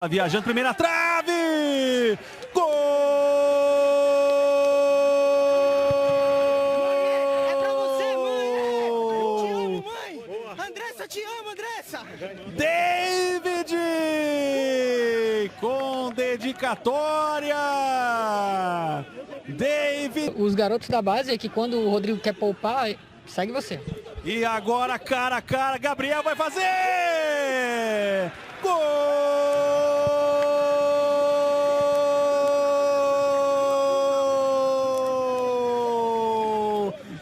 Viajando, primeira trave! Gol! É pra você, mãe! Te amo, mãe! Andressa, te amo, Andressa! David! Com dedicatória! David! Os garotos da base é que quando o Rodrigo quer poupar, segue você. E agora, cara a cara, Gabriel vai fazer! Gol!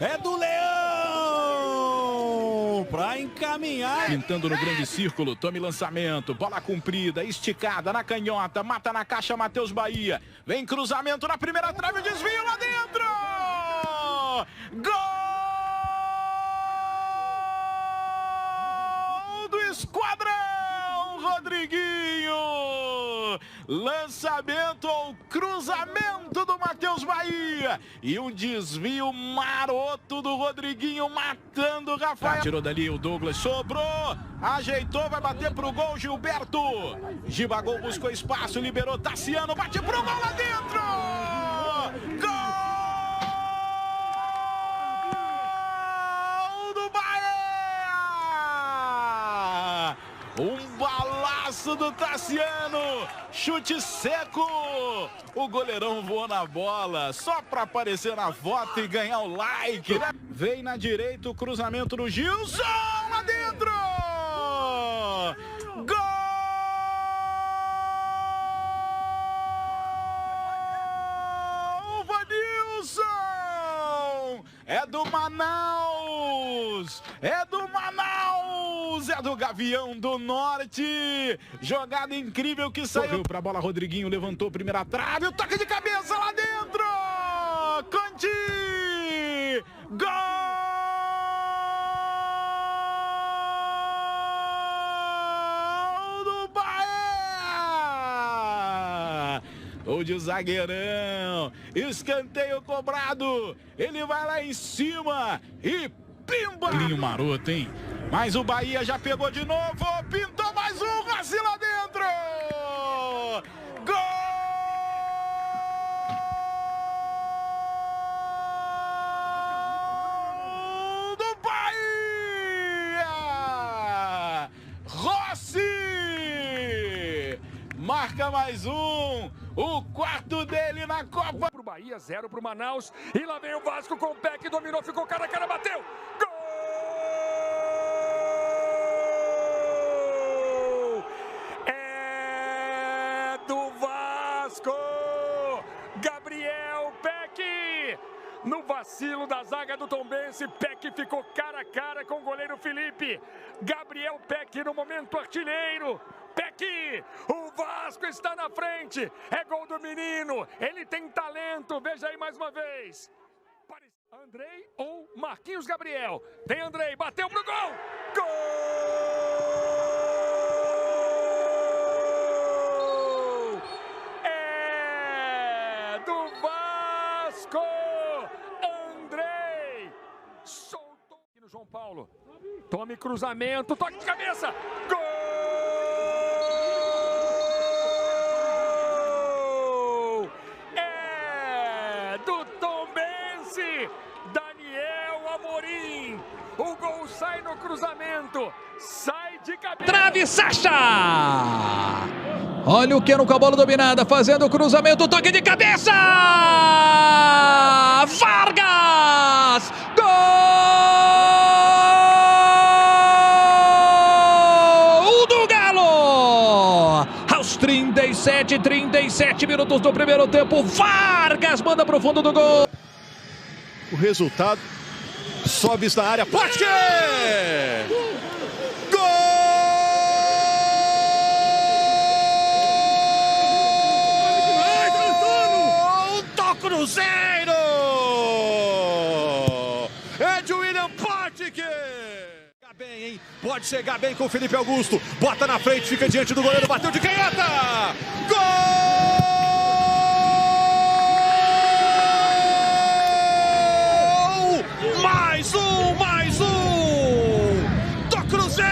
É do Leão! Para encaminhar. Pintando no grande círculo, tome lançamento, bola comprida, esticada na canhota, mata na caixa Matheus Bahia. Vem cruzamento na primeira trave, desvio lá dentro! Gol do Esquadrão, Rodriguinho! Lançamento ou cruzamento do Matheus Bahia. E um desvio maroto do Rodriguinho matando o Rafael. Tirou dali o Douglas, sobrou, ajeitou, vai bater pro gol Gilberto. Gibagol buscou espaço, liberou Tassiano, bate pro gol lá dentro! Gol do Bahia! Um balaço do Tassiano, chute seco, o goleirão voou na bola, só para aparecer na foto e ganhar o like, né? Vem na direita o cruzamento do Gilson, lá dentro! Gol! Vanilson! É do Manaus! É do Manaus! É do Gavião do Norte! Jogada incrível que saiu. Correu pra bola, Rodriguinho levantou, primeira trave, o toque de cabeça lá dentro! Conti! Gol do Bahia! Gol de zagueirão, escanteio cobrado, ele vai lá em cima e pimba! Linho maroto, hein? Mas o Bahia já pegou de novo, pintou mais um, Rossi lá dentro! Gol do Bahia! Rossi! Marca mais um, o quarto dele na Copa. Pro Bahia, 0 pro Manaus. E lá vem o Vasco com o pé que dominou, ficou cara a cara, bateu! Gol! É do Vasco! Gabriel Peck! No vacilo da zaga do Tombense, Peck ficou cara a cara com o goleiro Felipe. Gabriel Peck no momento artilheiro. Peck, o Vasco está na frente. É gol do menino. Ele tem talento. Veja aí mais uma vez. Andrei ou Marquinhos Gabriel? Tem Andrei, bateu pro gol. Gol! É do Vasco. Soltou aqui no João Paulo. Tome cruzamento, toque de cabeça. Gol! É do Tombense. Daniel Amorim. O gol sai no cruzamento. Sai de cabeça. Trave, Sacha! Olha o Keno com a bola dominada, fazendo o cruzamento, toque de cabeça! Vargas! Gol do Galo! Aos 37 minutos do primeiro tempo, Vargas manda pro fundo do gol. O resultado, sobe na área, Potker! Cruzeiro! É de William Potker! Chegar bem, hein? Pode chegar bem com o Felipe Augusto. Bota na frente, fica diante do goleiro, bateu de canhota! Gol! Mais um do Cruzeiro!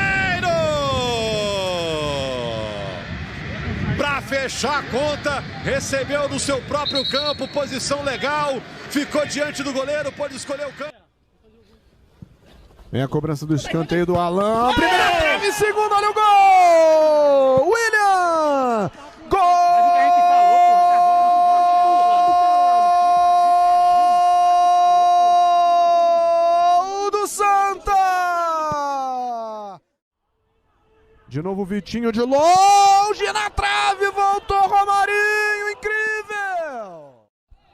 fechar a conta, recebeu no seu próprio campo, posição legal, ficou diante do goleiro, pôde escolher o campo. Vem a cobrança do escanteio do Alan, primeira trave, segunda, olha o gol! William! Gol! Do Santa! De novo Vitinho de longe na trave, voltou Romarinho, incrível!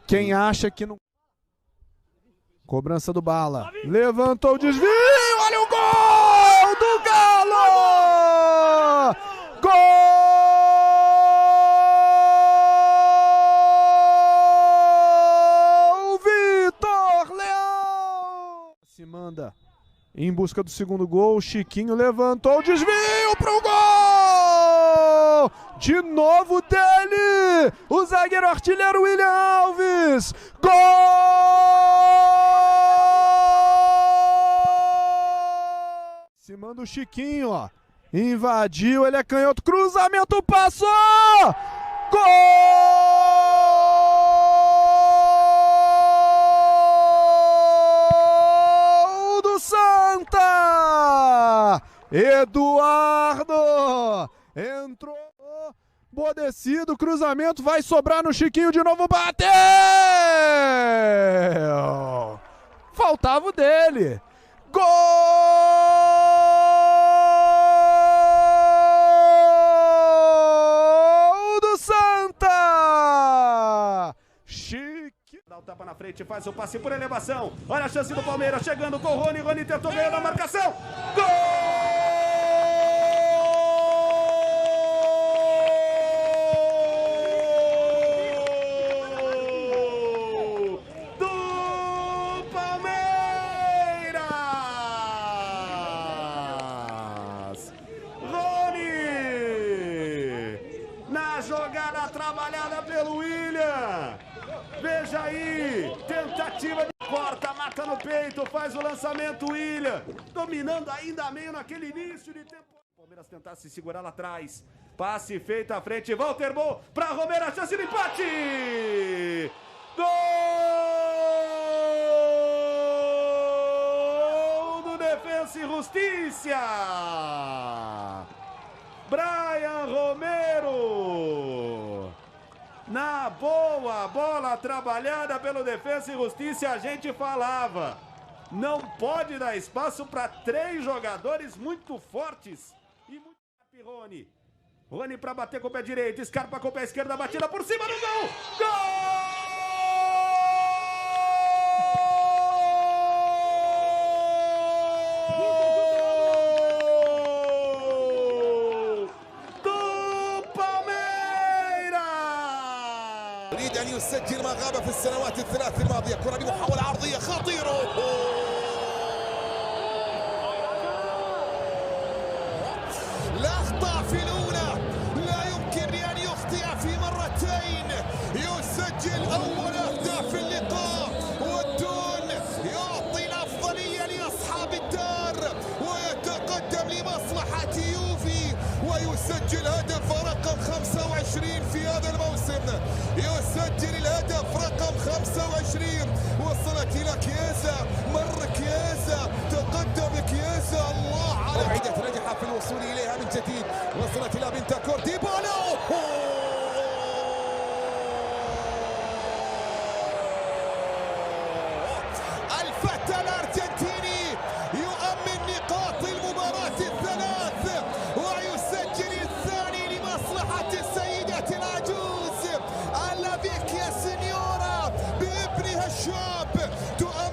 Quem acha que não... Cobrança do Bala, levantou o desvio, olha o gol do Galo! Gol! Vitor Leão! Se manda em busca do segundo gol, Chiquinho levantou o desvio pro gol! De novo dele, o zagueiro artilheiro William Alves! Gol! Se manda o Chiquinho, ó. Invadiu, ele é canhoto, cruzamento, passou! Gol do Santa! Eduardo! Entrou, Bodecido, cruzamento, vai sobrar no Chiquinho, de novo bateu! Faltava o dele. Gol do Santa! Chique. Dá o tapa na frente, faz o passe por elevação. Olha a chance do Palmeiras chegando com o Rony. Rony tentou ganhar na marcação. Gol! Jogada trabalhada pelo William. Veja aí, tentativa de corta, mata no peito, faz o lançamento William, dominando ainda meio naquele início de tempo. Palmeiras tentar se segurar lá atrás. Passe feito à frente, Walter Bom para Romero, a chance de empate. Gol do Defensa e Justiça. Brian Romero, na boa, bola trabalhada pelo Defensa e Justiça, a gente falava, não pode dar espaço para três jogadores muito fortes e muito Rony. Rony para bater com o pé direito, Scarpa com o pé esquerdo, batida por cima do gol! Gol! يريد أن يسجل ما غاب في السنوات الثلاث الماضية. كرة بمحاولة عرضية خطيرة. لا أخطأ في الأولى، لا يمكن أن يخطئ في مرتين. يسجل أول أهداف في اللقاء، والدون يعطي الأفضلية لأصحاب الدار ويتقدم لمصلحة يوفي ويسجل هدف رقم 25 في هذا الموسم. يسجل الهدف رقم 25. وصلت إلى كيزا، مر كيزا، تقدم كيزا. الله على عدة، نجح في الوصول إليها من جديد. وصلت إلى بنتاكور، ديبالا. الفتى الأرجنتيني يؤمن نقاط المباراة الثلاث ويسجل الثاني لمصلحة السيدة العجوز الافيكيا سينيورا بابنها الشاب.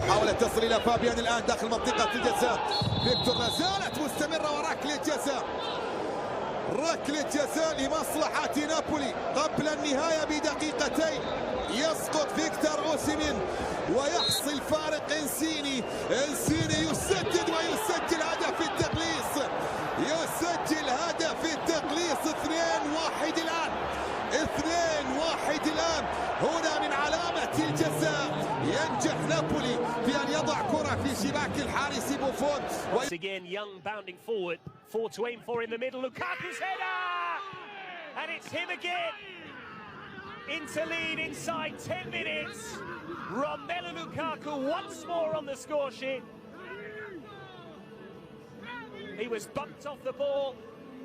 حاولت تصل إلى فابيان الآن داخل منطقة الجزاء. فيكتور لا زالت مستمرة وركلة جزاء. ركلة جزاء لمصلحة نابولي قبل النهاية بدقيقتين. يسقط فيكتور أوسيمين ويحصل فارق إنسيني. إنسيني يسدد ويسجل هدف التقليص. يسجل هدف التقليص. 2-1 الآن. 2-1 الآن. هنا من علامة الجزاء ينجح نابولي في أن يضع كرة في شباك الحارس بوفون. Again, Young bounding forward, 4 to aim for in the middle. Lukaku's header, And it's him again. Into lead inside 10 minutes. Romelu Lukaku once more on the score sheet. He was bumped off the ball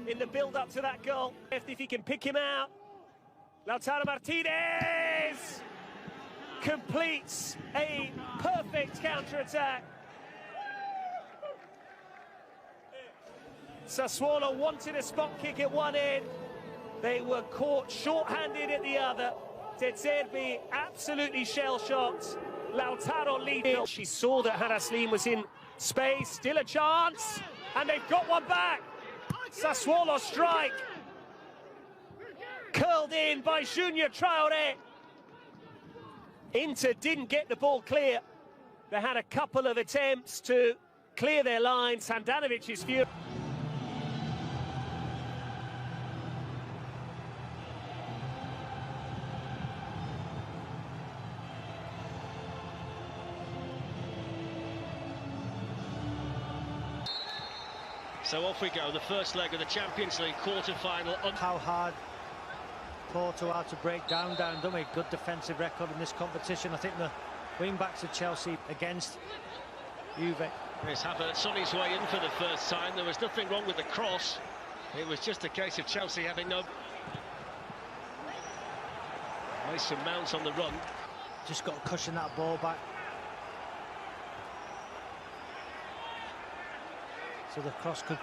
in the build-up to that goal. If he can pick him out. Lautaro Martinez completes a perfect counter-attack. Sassuolo wanted a spot kick at one end. They were caught short-handed at the other. De Zerbi absolutely shell-shocked. Lautaro leading. She saw that Haraslim was in space. Still a chance. And they've got one back. Sassuolo strike. Curled in by Junior Traoré. Inter didn't get the ball clear. They had a couple of attempts to clear their lines. Handanovic's view. So off we go, the first leg of the Champions League quarter-final. How hard Porto are to break down, don't we? Good defensive record in this competition. I think the wing-backs of Chelsea against Juve. Here's Havertz on his way in for the first time. There was nothing wrong with the cross. It was just a case of Chelsea having no... Mason Mount on the run. Just got to cushion that ball back. So the cross could,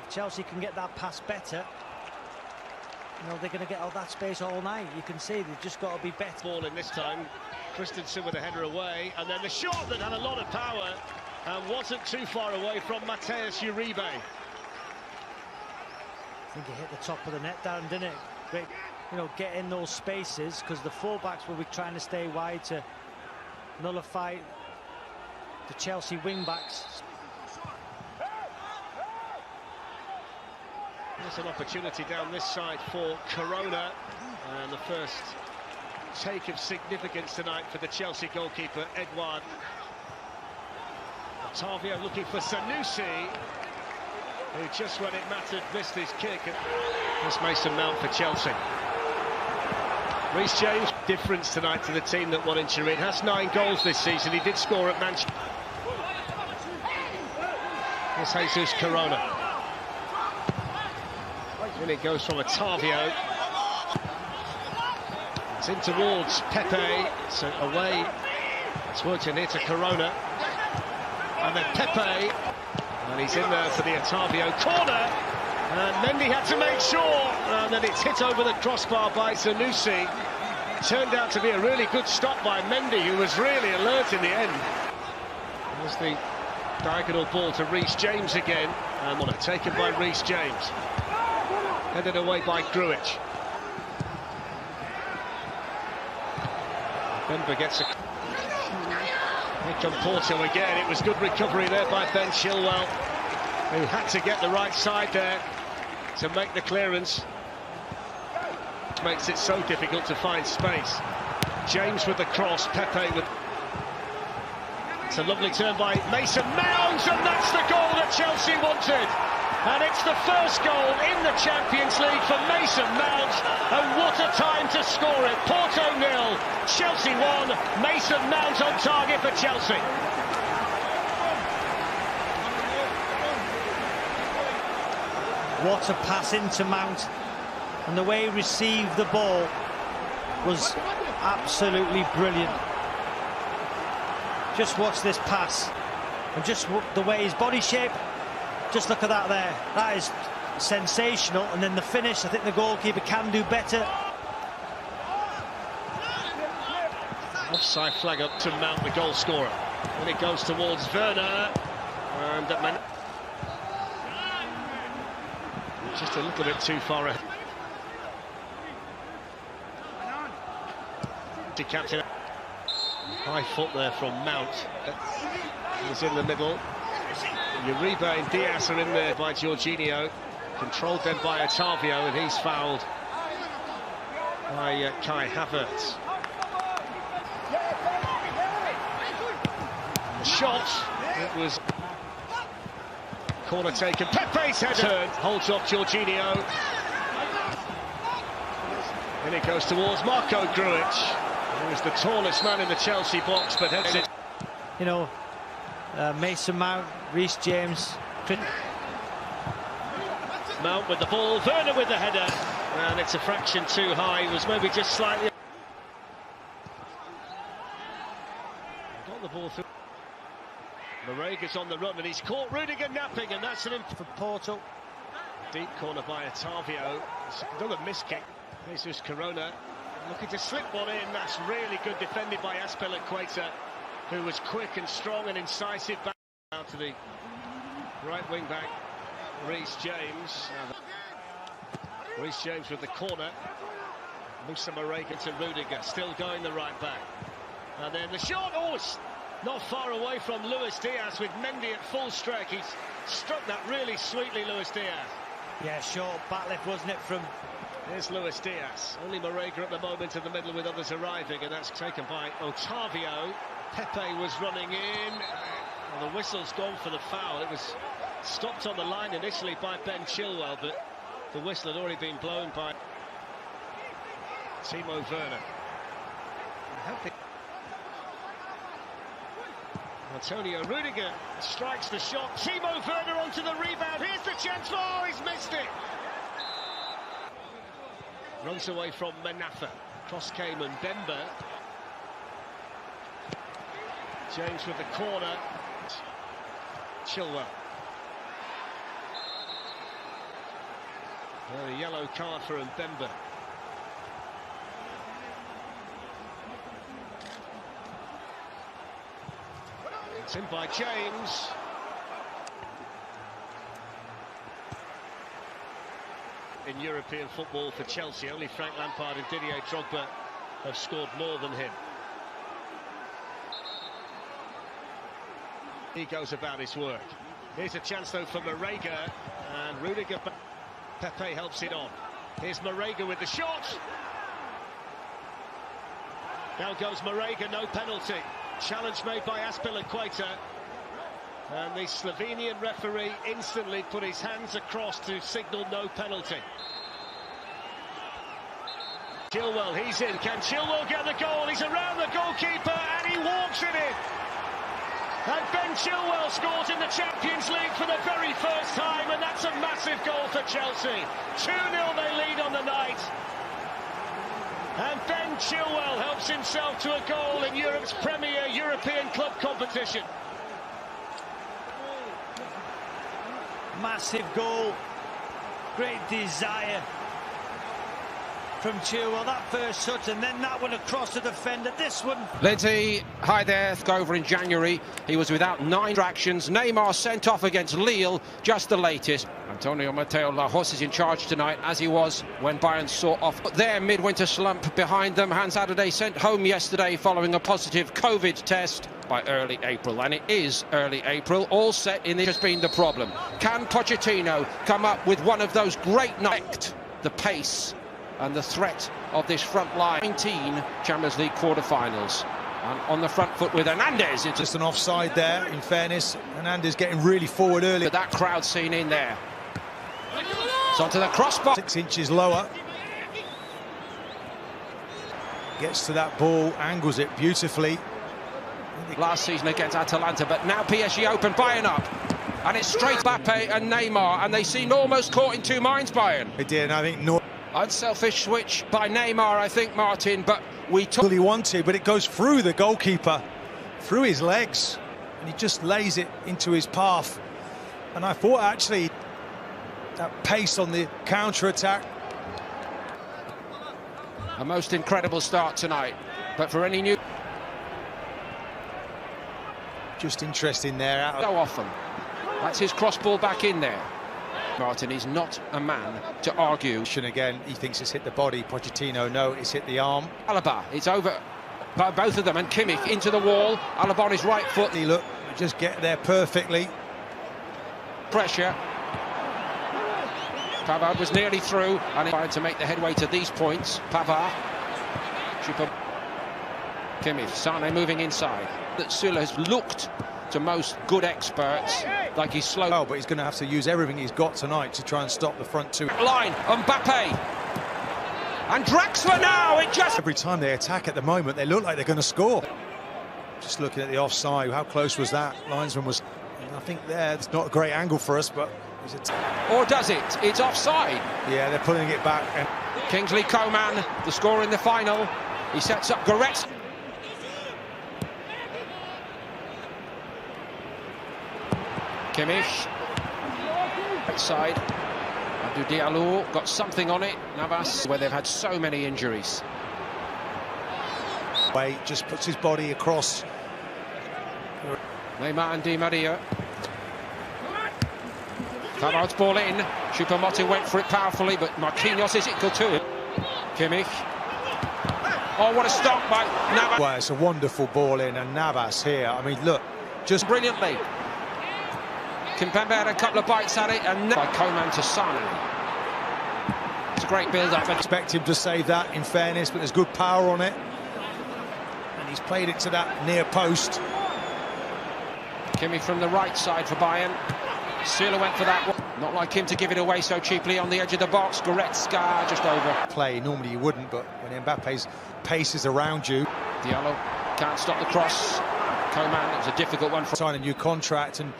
if Chelsea can get that pass better, you know, they're going to get all that space all night. You can see they've just got to be better. Ball in this time, Christensen with a header away, and then the shot that had a lot of power and wasn't too far away from Mateus Uribe. I think it hit the top of the net down, didn't it? Great, you know, get in those spaces, because the fullbacks will be trying to stay wide to nullify the Chelsea wing-backs. There's an opportunity down this side for Corona, and the first take of significance tonight for the Chelsea goalkeeper, Edouard. Otavio looking for Sanusi, who just when it mattered missed his kick. There's Mason Mount for Chelsea. Reece James, difference tonight to the team that won in Turin, has 9 goals this season. He did score at Manchester. Here's Jesus Corona. And it goes from Otavio. It's in towards Pepe. So away. It's worked in here to Corona. And then Pepe. And he's in there for the Otavio corner. And Mendy had to make sure. And then it's hit over the crossbar by Sanusi. Turned out to be a really good stop by Mendy, who was really alert in the end. There's the diagonal ball to Reece James again. And taken by Reece James. Headed away by Grujic. Denver gets a... Here come Porto again. It was good recovery there by Ben Chilwell, who had to get the right side there to make the clearance. Makes it so difficult to find space. James with the cross, Pepe with... It's a lovely turn by Mason Mount, and that's the goal that Chelsea wanted. And it's the first goal in the Champions League for Mason Mount, and what a time to score it. Porto 0, Chelsea 1, Mason Mount on target for Chelsea. What a pass into Mount, and the way he received the ball was absolutely brilliant. Just watch this pass, and just the way his body shape. Just look at that there. That is sensational. And then the finish, I think the goalkeeper can do better. Offside flag up to Mount, the goal scorer. And it goes towards Werner. And just a little bit too far ahead. Captain. High foot there from Mount. He's in the middle. Uribe and Diaz are in there by Jorginho, controlled then by Otavio, and he's fouled by Kai Havertz. The shot, it was corner taken, Pepe's header, holds off Jorginho. And it goes towards Marko Grujic, who's the tallest man in the Chelsea box, but heads it. You know, Mason Mount, Reece James. Mount with the ball, Werner with the header, and it's a fraction too high. It was maybe just slightly. Got the ball through. Maraga's on the run, and he's caught Rudiger napping, and that's an for Porto. Deep corner by Otavio. It's another miss kick. Jesus Corona looking to slip one in. That's really good defended by Azpilicueta, who was quick and strong and incisive back out to the right wing back, Reece James. Reece James with the corner. Moussa Marega to Rudiger, still going the right back. And then the shot, oh, it's not far away from Luis Diaz with Mendy at full strike. He's struck that really sweetly, Luis Diaz. Yeah, short back lift, wasn't it, from... There's Luis Diaz. Only Marega at the moment in the middle with others arriving, and that's taken by Otavio. Pepe was running in. Well, the whistle's gone for the foul. It was stopped on the line initially by Ben Chilwell, but the whistle had already been blown by Timo Werner. Antonio Rudiger strikes the shot. Timo Werner onto the rebound. Here's the chance. Oh, he's missed it. Runs away from Manafa. Cross came and Bemba. James with the corner. Chilwell. A yellow card for Mbemba. It's in by James. In European football for Chelsea, only Frank Lampard and Didier Drogba have scored more than him. He goes about his work. Here's a chance though for Marega, and Rudiger. Pepe helps it on. Here's Marega with the shot. Now goes Marega, no penalty. Challenge made by Azpilicueta. And the Slovenian referee instantly put his hands across to signal no penalty. Chilwell, he's in. Can Chilwell get the goal? He's around the goalkeeper and he walks it in. And Ben Chilwell scores in the Champions League for the very first time, and that's a massive goal for Chelsea. 2-0 they lead on the night. And Ben Chilwell helps himself to a goal in Europe's premier European club competition. Massive goal. Great desire from Chilwell. That first touch and then that one across the defender. This one. Lindsay, hi there. Over in January, he was without 9 distractions. Neymar sent off against Lille, just the latest. Antonio Mateo Lajos is in charge tonight, as he was when Bayern saw off their midwinter slump behind them. Hans Adade sent home yesterday following a positive COVID test by early April, and it is early April. All set in. This has been the problem. Can Pochettino come up with one of those great nights? The pace and the threat of this front line. 19 Champions League quarter-finals. And on the front foot with Hernandez. It's just an offside there, in fairness. Hernandez getting really forward early. But that crowd scene in there. It's onto the crossbar. 6 inches lower. Gets to that ball, angles it beautifully. Last season against Atalanta, but now PSG open, Bayern up. And it's straight Mbappe and Neymar, and they seem almost caught in two minds, Bayern. They did, and I think unselfish switch by Neymar, I think, Martin, but we took... He wanted, but it goes through the goalkeeper, through his legs, and he just lays it into his path. And I thought, actually, that pace on the counter-attack. A most incredible start tonight, but for any new... Just interesting there. So often. That's his cross ball back in there. Martin is not a man to argue. Again, he thinks it's hit the body. Pochettino, no, it's hit the arm. Alaba, it's over by both of them, and Kimmich into the wall. Alaba on his right foot. Look, just get there perfectly. Pressure. Pavard was nearly through, and trying to make the headway to these points. Pavard. Kimmich, Sane moving inside. That Süle has looked to most good experts like he's slow. Oh, but he's going to have to use everything he's got tonight to try and stop the front two. Line, Mbappe. And Draxler now, it just... Every time they attack at the moment, they look like they're going to score. Just looking at the offside, how close was that? Linesman was, I think there, it's not a great angle for us, but... Or does it? It's offside. Yeah, they're pulling it back. And Kingsley Coman, the scorer in the final. He sets up Goretzka. Kimmich. Right side. Abdou Diallo got something on it. Navas, where they've had so many injuries. Wait, just puts his body across. Neymar and Di Maria. Pavard's ball in. Choupo-Moting went for it powerfully, but Marquinhos is equal to it. Kimmich. Oh, what a stop by Navas. Well, it's a wonderful ball in, and Navas here. I mean, look, just brilliantly. Kimpembe had a couple of bites at it, and by Coman to Sane. It's a great build-up. Expect him to save that, in fairness, but there's good power on it. And he's played it to that near post. Kimmich from the right side for Bayern. Sealer went for that one. Not like him to give it away so cheaply on the edge of the box. Goretzka just over. Play, normally you wouldn't, but when Mbappe's pace is around you. Diallo can't stop the cross. Coman, it was a difficult one. Sign a new contract, and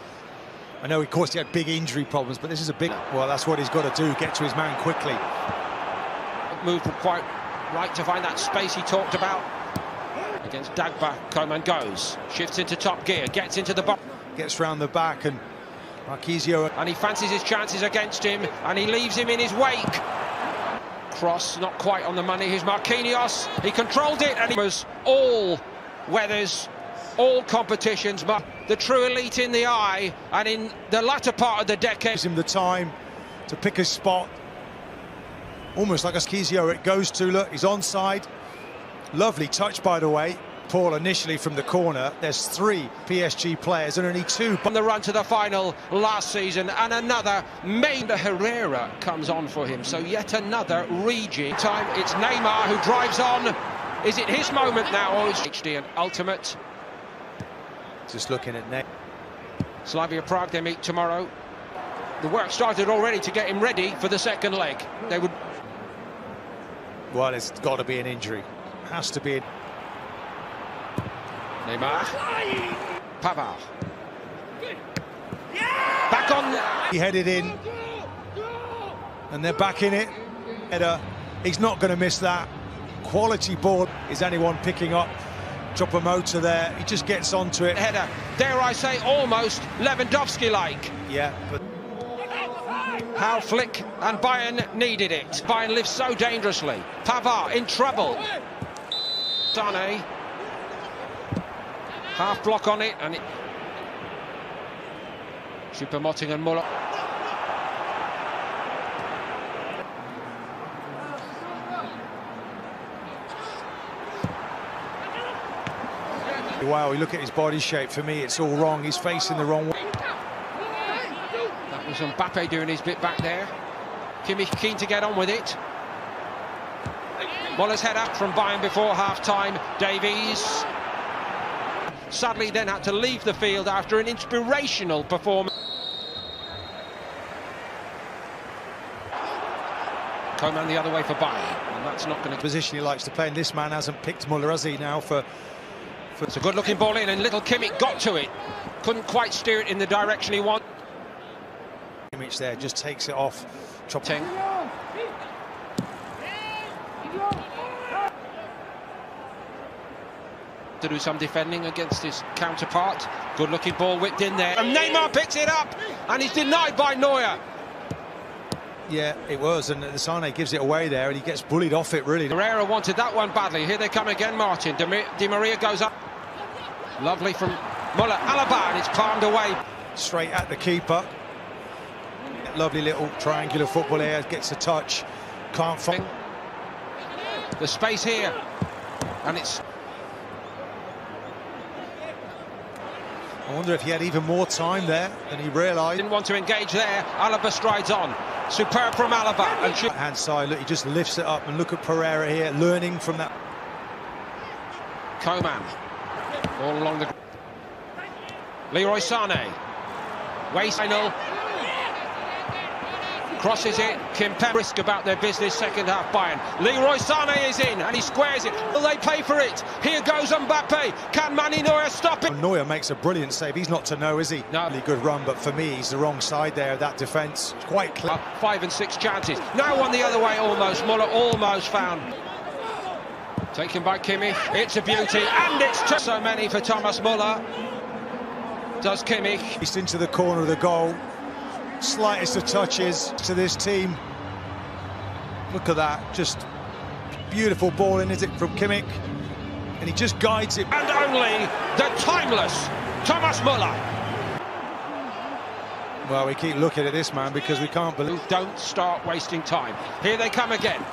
I know, of course, he had big injury problems, but this is a big... Well, that's what he's got to do, get to his man quickly. Moved quite right to find that space he talked about. Against Dagba, Coman goes. Shifts into top gear, gets into the box. Gets round the back, and Marquinhos... And he fancies his chances against him, and he leaves him in his wake. Cross, not quite on the money. Here's Marquinhos. He controlled it, and he was all weathers, all competitions. The true elite in the eye, and in the latter part of the decade. Gives him the time to pick his spot. Almost like a Marquinhos it goes to. Look, he's onside. Lovely touch, by the way. Paul initially from the corner. There's 3 PSG players and only 2 on the run to the final last season, and another Menda Herrera comes on for him, so yet another rejig. Time it's Neymar who drives on. Is it his moment now, or is HD an ultimate? Just looking at Neymar. Slavia Prague, they meet tomorrow. The work started already to get him ready for the second leg. They would... Well, it's got to be an injury. Has to be. Neymar. Pavard. Back on. He headed in. And they're back in it. Header. He's not going to miss that. Quality ball. Is anyone picking up? Drop a motor there. He just gets onto it. Header. Dare I say, almost Lewandowski-like. Yeah, but... How Flick and Bayern needed it. Bayern lives so dangerously. Pavard in trouble. Sane. Half block on it, and it... Choupo-Moting and Muller. Wow, you look at his body shape, for me it's all wrong. He's facing the wrong way. That was Mbappe doing his bit back there. Kimmich keen to get on with it. Muller's head up from Bayern before half-time. Davies sadly then had to leave the field after an inspirational performance. Coman the other way for Bayern, and that's not going to... Position he likes to play, and this man hasn't picked Muller, has he, now for... It's a good-looking ball in, and little Kimmich got to it. Couldn't quite steer it in the direction he wanted. Kimmich there just takes it off. Chopping. To do some defending against his counterpart. Good-looking ball whipped in there. And Neymar picks it up, and he's denied by Neuer. Yeah, it was, and Sane gives it away there, and he gets bullied off it, really. Herrera wanted that one badly. Here they come again, Martin. Di Maria goes up. Lovely from Muller. Alaba, and it's palmed away. Straight at the keeper. Lovely little triangular football here. Gets a touch. Can't find the space here, and it's... I wonder if he had even more time there than he realised. Didn't want to engage there. Alaba strides on. Superb from Alaba. And hand side, look, he just lifts it up, and look at Pereira here, learning from that. Coman. All along the... Leroy Sane. Waist final. Crosses it, Kimpembe risk about their business, second half Bayern. Leroy Sané is in and he squares it. Will they pay for it? Here goes Mbappe. Can Mani Neuer stop it? Neuer makes a brilliant save. He's not to know, is he? No. Really good run, but for me, he's the wrong side there of that defence. It's quite clear. 5 and 6 chances. Now one the other way almost. Muller almost found. Taken by Kimmich. It's a beauty and it's so many for Thomas Muller. Does Kimmich. He's into the corner of the goal. Slightest of touches to this team. Look at that, just beautiful ball in, is it, from Kimmich, and he just guides it. And only the timeless Thomas Muller. Well, we keep looking at this man because we can't believe. Don't start wasting time. Here they come again.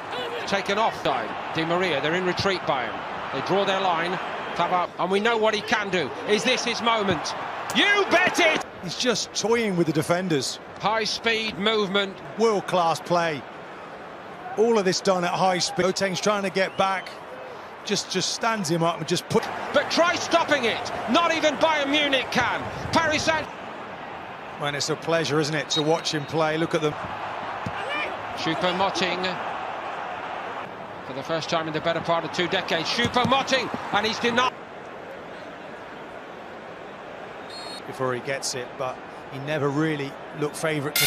Taken offside. Di Maria, they're in retreat by him. They draw their line. And we know what he can do. Is this his moment? You bet it! He's just toying with the defenders. High speed movement. World-class play. All of this done at high speed. Boateng's trying to get back. Just stands him up and just put... But try stopping it. Not even Bayern Munich can. Paris Saint... Well, it's a pleasure, isn't it, to watch him play. Look at them. Choupo-Moting. For the first time in the better part of 2 decades. Choupo-Moting. And he's denied... Before he gets it, but he never really looked favourite to